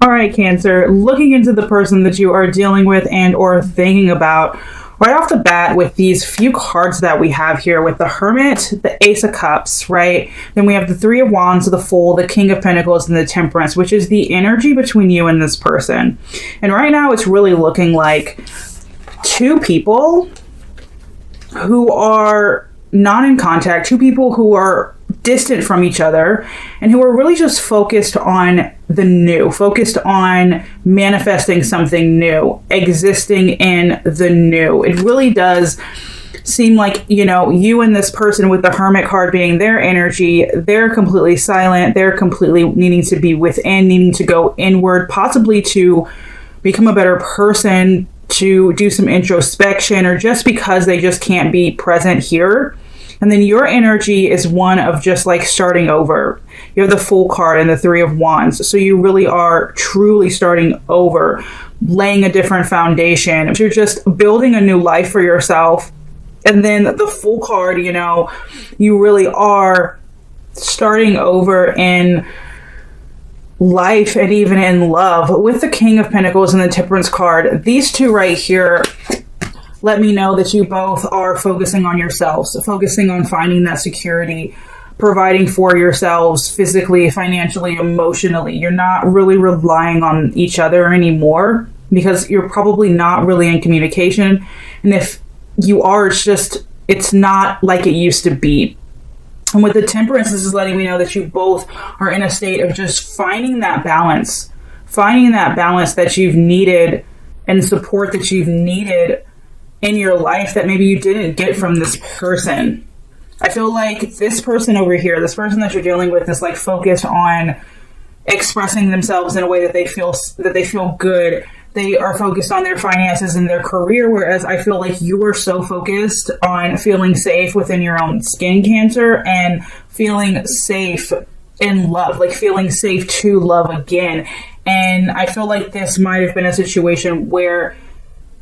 All right, Cancer, looking into the person that you are dealing with and or thinking about, right off the bat with these few cards that we have here with the Hermit, the Ace of Cups, right? Then we have the Three of Wands, the Fool, the King of Pentacles, and the Temperance, which is the energy between you and this person. And right now it's really looking like two people who are not in contact, two people who are distant from each other and who are really just focused on the new, focused on manifesting something new, existing in the new. It really does seem like, you know, you and this person with the Hermit card being their energy, they're completely silent, they're completely needing to be within, needing to go inward, possibly to become a better person, to do some introspection, or just because they just can't be present here. And then your energy is one of just like starting over. You have the Fool card and the Three of Wands. So you really are truly starting over, laying a different foundation. You're just building a new life for yourself. And then the Fool card, you know, you really are starting over in life and even in love. With the King of Pentacles and the Temperance card, these two right here let me know that you both are focusing on yourselves, focusing on finding that security, providing for yourselves physically, financially, emotionally. You're not really relying on each other anymore because you're probably not really in communication. And if you are, it's not like it used to be. And with the Temperance, this is letting me know that you both are in a state of just finding that balance that you've needed and support that you've needed in your life that maybe you didn't get from this person. I feel like this person over here, this person that you're dealing with, is like focused on expressing themselves in a way that they feel good. They are focused on their finances and their career, whereas I feel like you are so focused on feeling safe within your own skin, Cancer, and feeling safe in love, like feeling safe to love again. And I feel like this might have been a situation where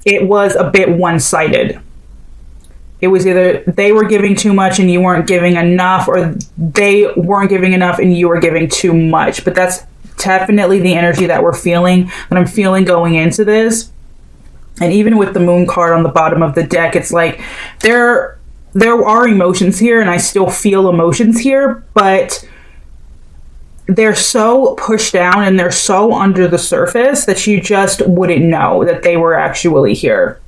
it was a bit one-sided. It was either they were giving too much and you weren't giving enough, or they weren't giving enough and you were giving too much. But that's definitely the energy that we're feeling, that I'm feeling going into this. And even with the Moon card on the bottom of the deck, it's like there are emotions here, and I still feel emotions here, but they're so pushed down and they're so under the surface that you just wouldn't know that they were actually here.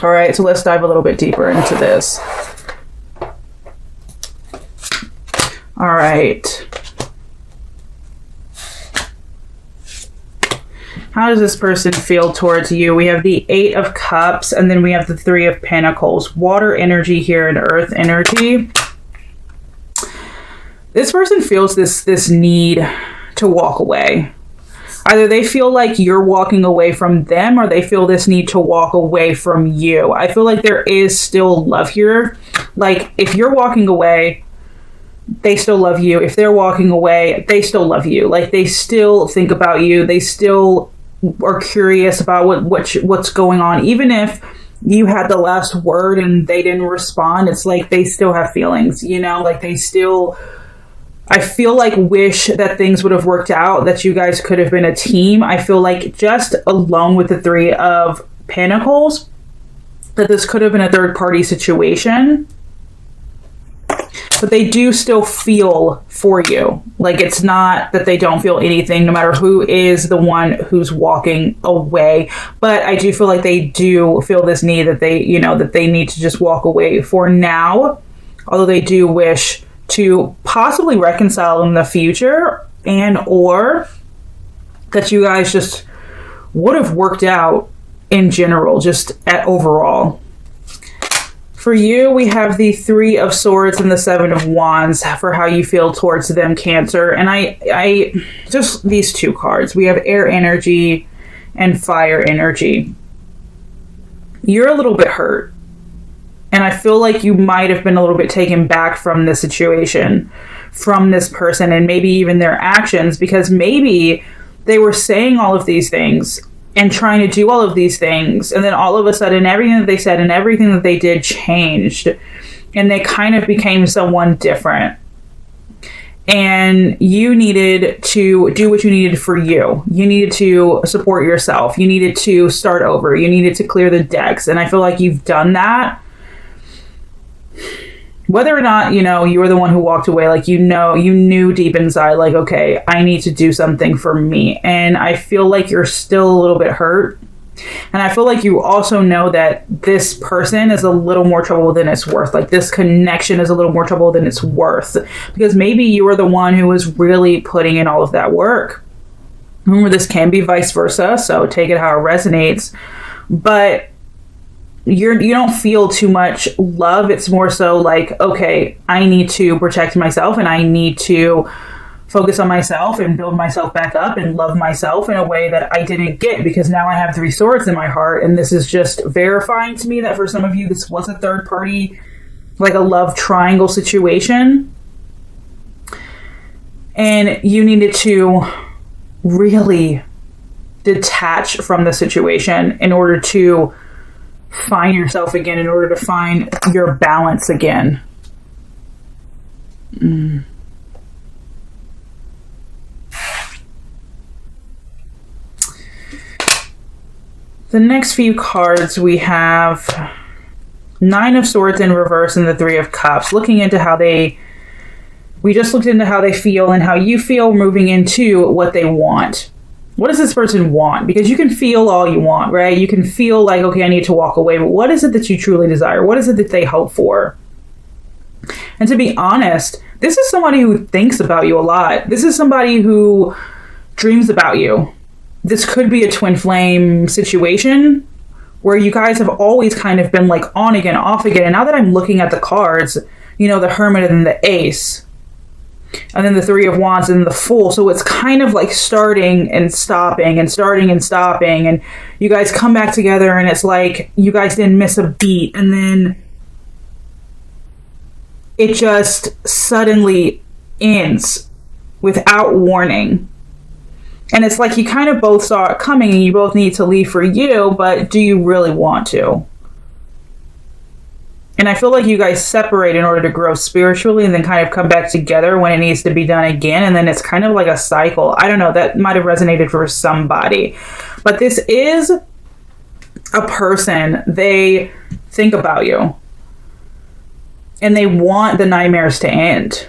All right, so let's dive a little bit deeper into this. All right. How does this person feel towards you? We have the Eight of Cups, and then we have the Three of Pentacles. Water energy here and earth energy. This person feels this need to walk away. Either they feel like you're walking away from them, or they feel this need to walk away from you. I feel like there is still love here. Like, if you're walking away, they still love you. If they're walking away, they still love you. Like, they still think about you. They still are curious about what's going on. Even if you had the last word and they didn't respond, it's like they still have feelings, you know? Like, they still, I feel like, wish that things would have worked out, that you guys could have been a team. I feel like just alone with the Three of Pentacles, that this could have been a third party situation. But they do still feel for you. Like, it's not that they don't feel anything, no matter who is the one who's walking away. But I do feel like they do feel this need that they, you know, that they need to just walk away for now. Although they do wish to possibly reconcile in the future, and or that you guys just would have worked out in general, just at overall. For you, we have the Three of Swords and the Seven of Wands for how you feel towards them, Cancer. And I just, these two cards, we have air energy and fire energy. You're a little bit hurt. And I feel like you might have been a little bit taken back from this situation, from this person, and maybe even their actions, because maybe they were saying all of these things and trying to do all of these things, and then all of a sudden everything that they said and everything that they did changed, and they kind of became someone different. and you needed to do what you needed for you. You needed to support yourself. You needed to start over. You needed to clear the decks. And I feel like you've done that. Whether or not, you were the one who walked away, like, you knew deep inside, like, okay, I need to do something for me. And I feel like you're still a little bit hurt. And I feel like you also know that this person is a little more trouble than it's worth. Like, this connection is a little more trouble than it's worth. Because maybe you were the one who was really putting in all of that work. Remember, this can be vice versa, so take it how it resonates. But you don't feel too much love. It's more so like, okay, I need to protect myself, and I need to focus on myself and build myself back up and love myself in a way that I didn't get, because now I have 3 swords in my heart. And this is just verifying to me that for some of you, this was a third party, like a love triangle situation. And you needed to really detach from the situation in order to find yourself again, in order to find your balance again. The next few cards, we have 9 of Swords in reverse and the 3 of Cups, looking into how we just looked into how they feel and how you feel, moving into what they want. What does this person want? Because you can feel all you want, right? You can feel like, okay, I need to walk away, but what is it that you truly desire? What is it that they hope for? And to be honest, this is somebody who thinks about you a lot. This is somebody who dreams about you. This could be a twin flame situation where you guys have always kind of been like on again, off again. And now that I'm looking at the cards, the Hermit and the Ace, and then the 3 of Wands and the Fool. So it's kind of like starting and stopping and starting and stopping. And you guys come back together and it's like you guys didn't miss a beat. And then it just suddenly ends without warning. And it's like you kind of both saw it coming and you both need to leave for you, but do you really want to? And I feel like you guys separate in order to grow spiritually and then kind of come back together when it needs to be done again. And then it's kind of like a cycle. I don't know, that might have resonated for somebody. But this is a person, they think about you. And they want the nightmares to end.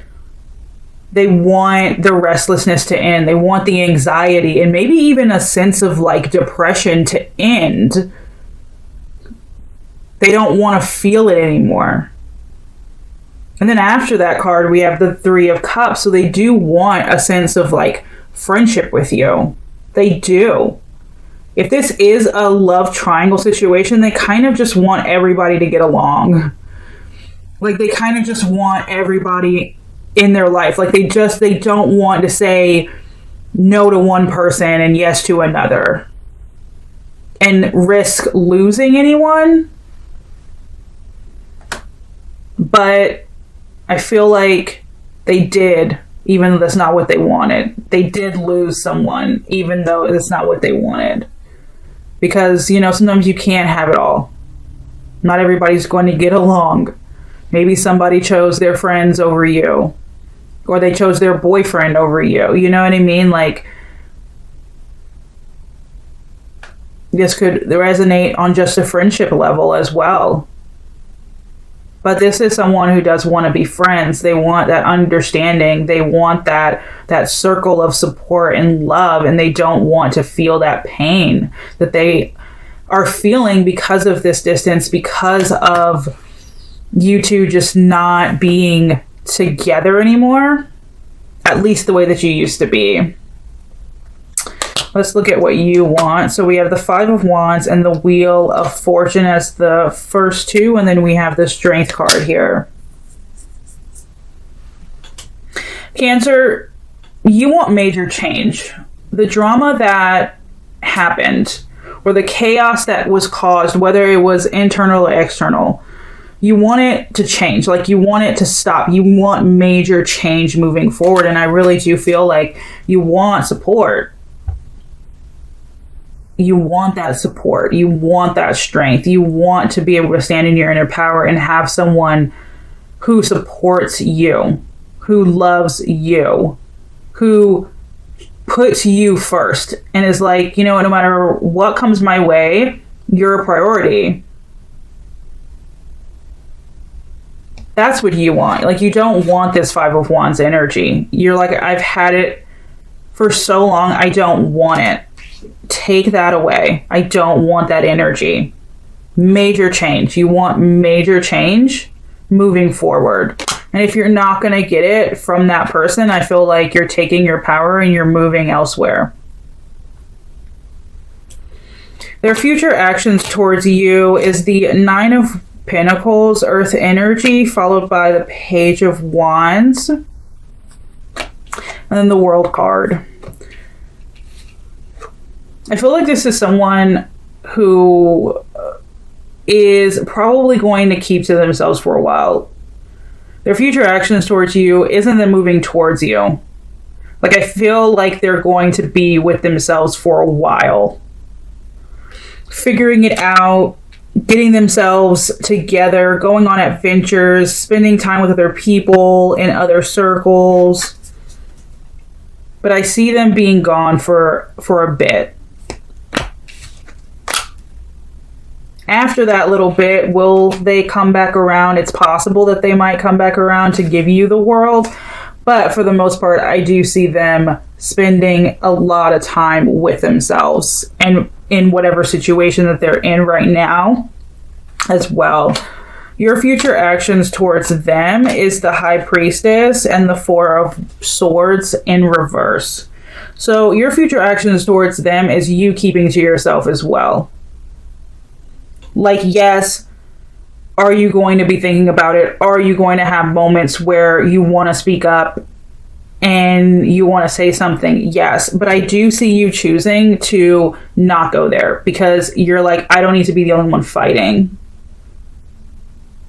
They want the restlessness to end. They want the anxiety and maybe even a sense of like depression to end. They don't want to feel it anymore. And then after that card, we have the 3 of Cups. So they do want a sense of like friendship with you. They do. If this is a love triangle situation, they kind of just want everybody to get along. Like they kind of just want everybody in their life. Like they don't want to say no to one person and yes to another and risk losing anyone. But I feel like they did, even though that's not what they wanted. They did lose someone, even though it's not what they wanted. Because, sometimes you can't have it all. Not everybody's going to get along. Maybe somebody chose their friends over you. Or they chose their boyfriend over you. You know what I mean? Like, this could resonate on just a friendship level as well. But this is someone who does want to be friends. They want that understanding. They want that circle of support and love. And they don't want to feel that pain that they are feeling because of this distance, because of you two just not being together anymore, at least the way that you used to be. Let's look at what you want. So we have the 5 of Wands and the Wheel of Fortune as the first 2, and then we have the Strength card here. Cancer, you want major change. The drama that happened, or the chaos that was caused, whether it was internal or external, you want it to change. Like you want it to stop. You want major change moving forward. And I really do feel like you want support. You want that support. You want that strength. You want to be able to stand in your inner power and have someone who supports you, who loves you, who puts you first and is like, you know, no matter what comes my way, you're a priority. That's what you want. Like, you don't want this Five of Wands energy. You're like, I've had it for so long, I don't want it. Take that away. I don't want that energy. Major change. You want major change moving forward. And if you're not going to get it from that person, I feel like you're taking your power and you're moving elsewhere. Their future actions towards you is the Nine of Pentacles, Earth energy, followed by the Page of Wands, and then the World card. I feel like this is someone who is probably going to keep to themselves for a while. Their future actions towards you isn't them moving towards you. Like, I feel like they're going to be with themselves for a while, figuring it out, getting themselves together, going on adventures, spending time with other people in other circles. But I see them being gone for a bit. After that little bit, will they come back around? It's possible that they might come back around to give you the world. But for the most part, I do see them spending a lot of time with themselves and in whatever situation that they're in right now as well. Your future actions towards them is the High Priestess and the Four of Swords in reverse. So your future actions towards them is you keeping to yourself as well. Like, yes, are you going to be thinking about it? Are you going to have moments where you want to speak up and you want to say something? Yes, but I do see you choosing to not go there because you're like, I don't need to be the only one fighting.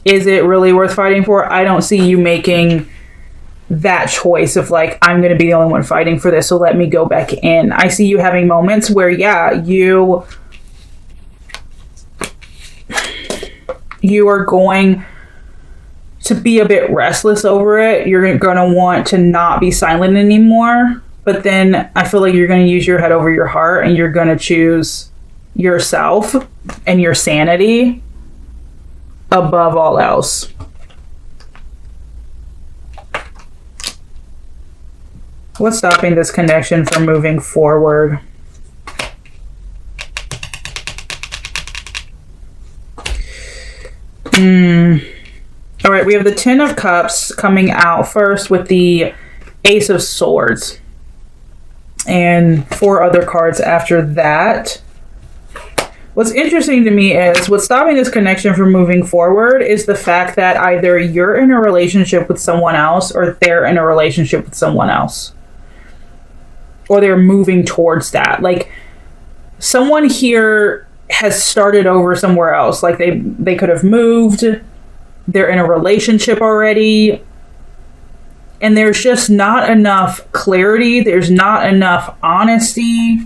Is it really worth fighting for? I don't see you making that choice of like, I'm going to be the only one fighting for this, so let me go back in. I see you having moments where, yeah, you are going to be a bit restless over it. You're going to want to not be silent anymore. But then I feel like you're going to use your head over your heart and you're going to choose yourself and your sanity above all else. What's stopping this connection from moving forward? All right, we have the Ten of Cups coming out first with the Ace of Swords and 4 other cards after that. What's interesting to me is what's stopping this connection from moving forward is the fact that either you're in a relationship with someone else or they're in a relationship with someone else. Or they're moving towards that. Like, someone here has started over somewhere else. Like, they could have moved. They're in a relationship already. And there's just not enough clarity. There's not enough honesty.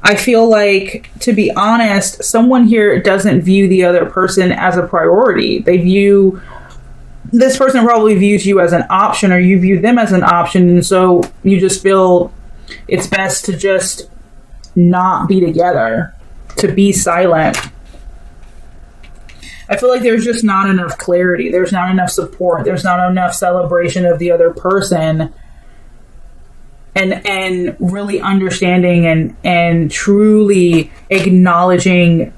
I feel like, to be honest, someone here doesn't view the other person as a priority. This person probably views you as an option, or you view them as an option. And so you just feel it's best to just not be together, to be silent. I feel like there's just not enough clarity. There's not enough support. There's not enough celebration of the other person. And really understanding and truly acknowledging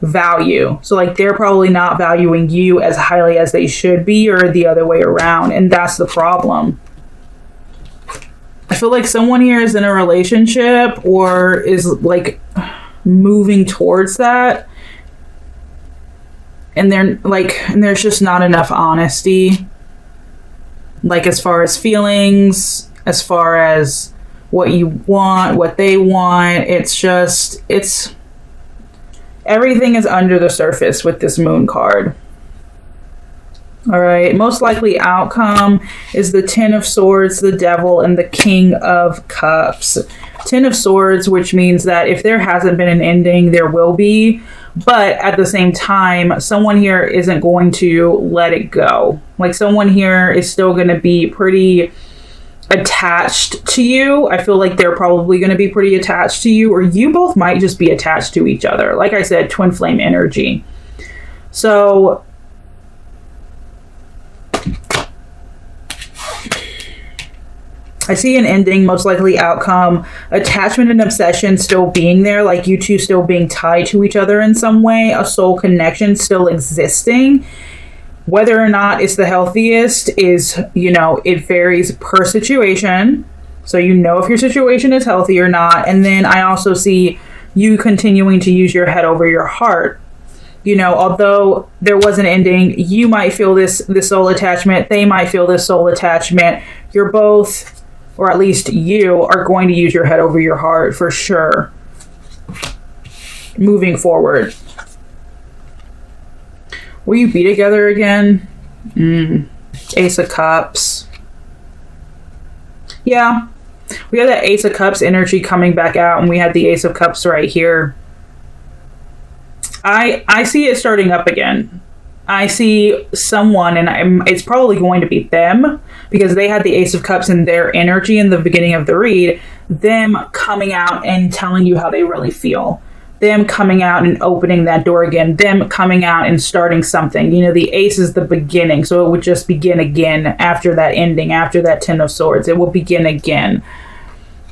value. So, like, they're probably not valuing you as highly as they should be, or the other way around. And that's the problem. I feel like someone here is in a relationship or is, like, moving towards that. And there's just not enough honesty. Like, as far as feelings, as far as what you want, what they want, everything is under the surface with this Moon card. All right, most likely outcome is the Ten of Swords, the Devil, and the King of Cups. Ten of Swords, which means that if there hasn't been an ending, there will be. But at the same time, someone here isn't going to let it go. Like, someone here is still going to be pretty attached to you. I feel like they're probably going to be pretty attached to you, or you both might just be attached to each other. Like I said, twin flame energy. So I see an ending, most likely outcome, attachment and obsession still being there, like you two still being tied to each other in some way, a soul connection still existing. Whether or not it's the healthiest is, it varies per situation. So if your situation is healthy or not. And then I also see you continuing to use your head over your heart. Although there was an ending, you might feel this soul attachment. They might feel this soul attachment. You're both, or at least you, are going to use your head over your heart for sure. Moving forward. Will you be together again? Ace of Cups. Yeah. We have that Ace of Cups energy coming back out, and we had the Ace of Cups right here. I see it starting up again. I see someone, and it's probably going to be them, because they had the Ace of Cups in their energy in the beginning of the read, them coming out and telling you how they really feel. Them coming out and opening that door again. Them coming out and starting something. The Ace is the beginning, so it would just begin again after that ending, after that Ten of Swords. It will begin again.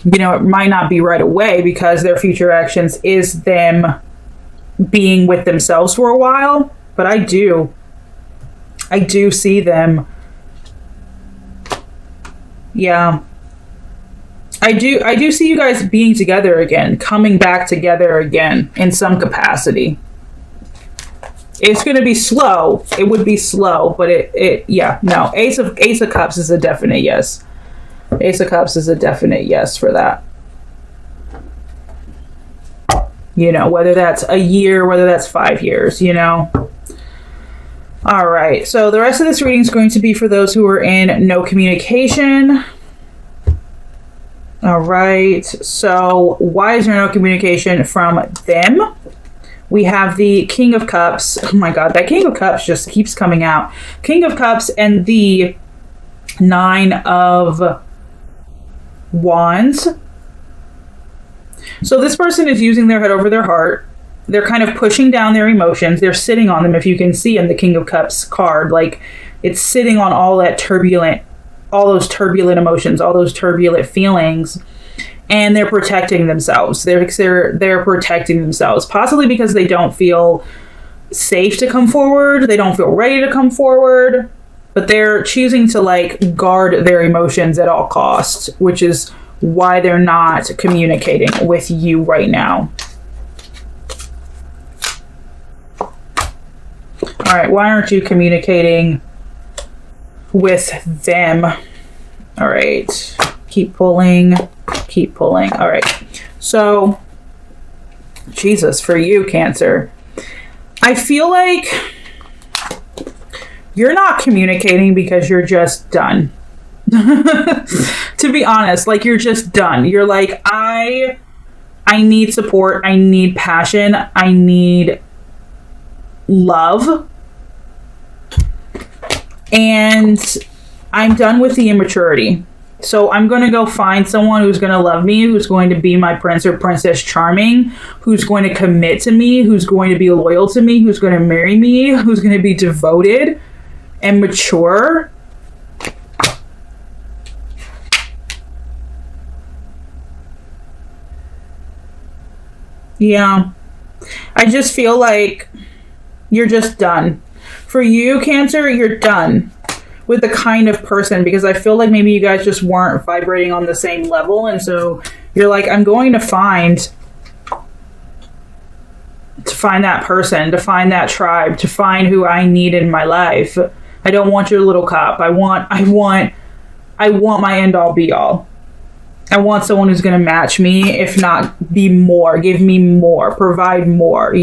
It might not be right away, because their future actions is them being with themselves for a while, but I do see them. Yeah. I do see you guys being together again, coming back together again in some capacity. It's going to be slow. It would be slow, but no. Ace of Cups is a definite yes. Ace of Cups is a definite yes for that. Whether that's a year, whether that's 5 years, All right. So the rest of this reading is going to be for those who are in no communication. All right. So why is there no communication from them? We have the King of Cups. Oh my God, that King of Cups just keeps coming out. King of Cups and the Nine of Wands. So this person is using their head over their heart. They're kind of pushing down their emotions. They're sitting on them, if you can see in the King of Cups card. Like, it's sitting on all those turbulent emotions, all those turbulent feelings. And they're protecting themselves. They're protecting themselves, possibly because they don't feel safe to come forward. They don't feel ready to come forward. But they're choosing to guard their emotions at all costs, which is why they're not communicating with you right now. All right, why aren't you communicating with them? All right, keep pulling. All right, so Jesus, for you, Cancer, I feel like you're not communicating because you're just done. To be honest, you're just done. You're like, I need support. I need passion. I need love. And I'm done with the immaturity. So I'm going to go find someone who's going to love me, who's going to be my prince or princess charming, who's going to commit to me, who's going to be loyal to me, who's going to marry me, who's going to be devoted and mature. Yeah. I just feel like you're just done. For you, Cancer, you're done with the kind of person, because I feel like maybe you guys just weren't vibrating on the same level, and so you're like, I'm going to find that person, to find that tribe, to find who I need in my life. I don't want your little cup. I want my end all be all. I want someone who's going to match me, if not be more, give me more, provide more,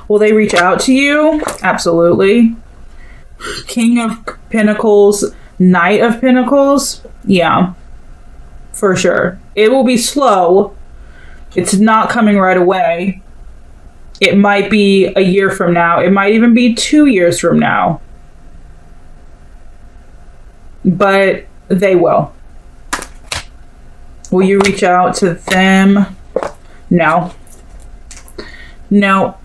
Will they reach out to you? Absolutely. King of Pentacles, Knight of Pentacles. Yeah, for sure. It will be slow. It's not coming right away. It might be a year from now. It might even be 2 years from now. But they will. Will you reach out to them? No. No.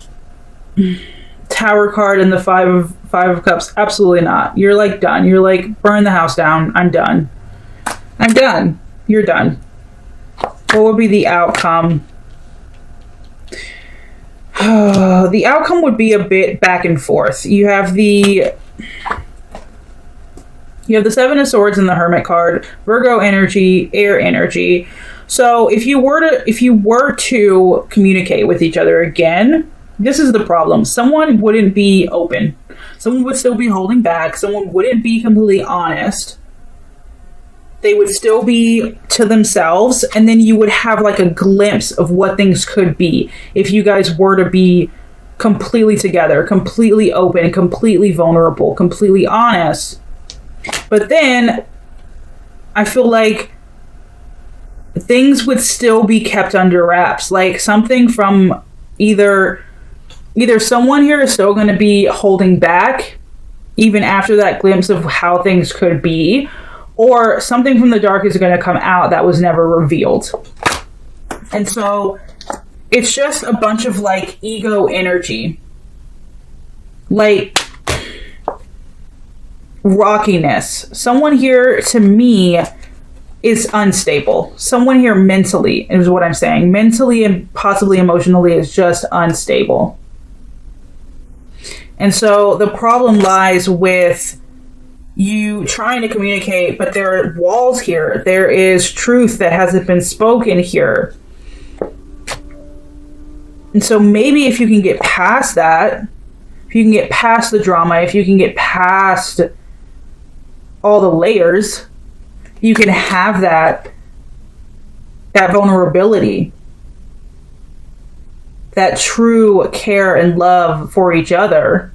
Tower card and the five of cups. Absolutely not. You're like done. You're like, burn the house down. I'm done. I'm done. You're done. What would be the outcome? The outcome would be a bit back and forth. You have the Seven of Swords and the Hermit card, Virgo energy, air energy. So if you were to communicate with each other again, this is the problem. Someone wouldn't be open. Someone would still be holding back. Someone wouldn't be completely honest. They would still be to themselves, and then you would have like a glimpse of what things could be if you guys were to be completely together, completely open, completely vulnerable, completely honest. But then I feel like things would still be kept under wraps. Like something from either someone here is still going to be holding back even after that glimpse of how things could be, or something from the dark is going to come out that was never revealed. And so it's just a bunch of like ego energy. Like rockiness. Someone here to me is unstable. Someone here mentally is what I'm saying. Mentally and possibly emotionally is just unstable. And so the problem lies with you trying to communicate, but there are walls here. There is truth that hasn't been spoken here. And so maybe if you can get past that, if you can get past the drama, if you can get past all the layers, you can have that vulnerability, that true care and love for each other.